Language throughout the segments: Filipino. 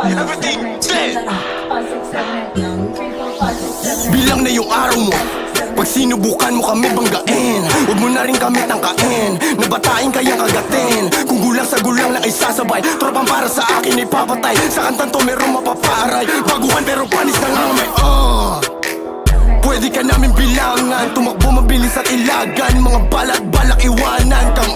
Everything dead. Bilang na yung araw mo, pag sinubukan mo kami banggain, huwag mo na rin kami tangkain, nabatain kayang kagatin. Kung gulang sa gulang na isasabay, tropang para sa akin ay papatay. Sa kantang to merong mapaparay, baguhan pero panis na nga may pwede ka namin bilangan, tumakbo mabilis at ilagan, mga balat balak iwanan kang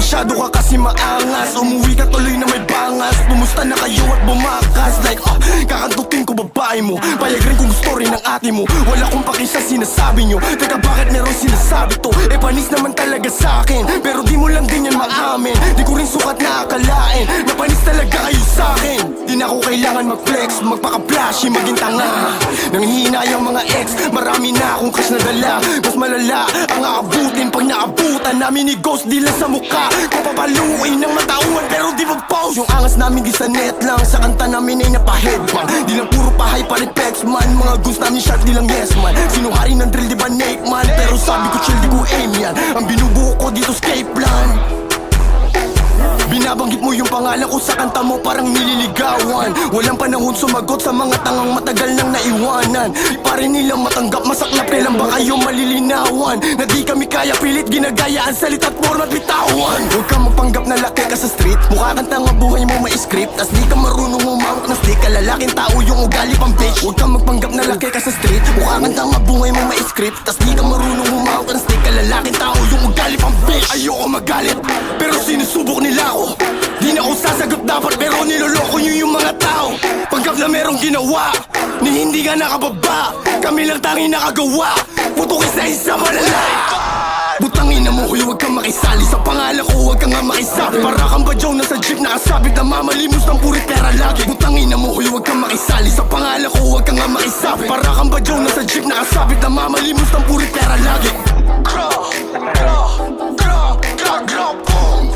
masyado ka kasi maangas, umuwi ka tuloy na may bangas. Pumusta na kayo at bumakas like kakantukin ko babae mo, payag rin kung gusto rin ng ate mo. Wala kong paki sa sinasabi nyo, teka bakit meron sinasabi to? Panis naman talaga sa akin, pero di mo lang din yan maamin. Di ko rin sukat na akalain, napanis talaga kayo sa akin. Di na ako kailangan mag-flex, magpaka-flashy, maging tanga. Nanghihina yung mga ex, marami na akong cash na dala. Mas malala ang aabutin pag naabutan namin ni Ghost, di lang sa mukha. Papapaluin ng matauhan pero di mag-pause. Yung angas namin di sa net lang, sa kanta namin ay napa-headbang. Di lang puro pahay pa rin pex man, mga goons namin sharp di lang yes man. Sinuhari ng drill di ba Nate man, pero sabi ko chill di ko aim yan. Ang binubuo ko dito escape plan. Binabanggit mo yung pangalan ko sa kanta mo parang nililigawan. Walang panahon sumagot sa mga tangang matagal nang naiwanan. Di pa rin nilang matanggap, masaklap kailan ba kayo malilinawan? Na di kami kaya pilit ginagaya ang salita't format bitawan. Huwag kang magpanggap na laki ka sa street, mukha kang tanga buhay mo may script. Tas di ka marunong humawak na stick, kalalaking tao yung ugali pang bitch. Huwag kang magpanggap na laki ka sa street, mukha kang tanga buhay mo may script. Tas di ka marunong humawak na stick, kalalaking tao yung ugali pang bitch. Ayoko magalit, pero sinusubok nila ako. Di na ako sasagot dapat pero niloloko nyo yung mga tao. Pagkap na merong ginawa, ni hindi ka nakababa, kami lang tanging nakagawa. Putukin sa isa malalay. Butangin na mo kuya, huwag kang makisali sa pangalan ko, huwag kang nga makisabi. Para kang badyaw na sa jeep nakasabit na mamalimos ng puri pera lagi. Butangin na mo kuya, huwag kang makisali sa pangalan ko, huwag kang nga makisabi. Para kang badyaw na sa jeep nakasabit na mamalimos ng puri pera lagi. Gra, gra, gra, gra, gra, boom.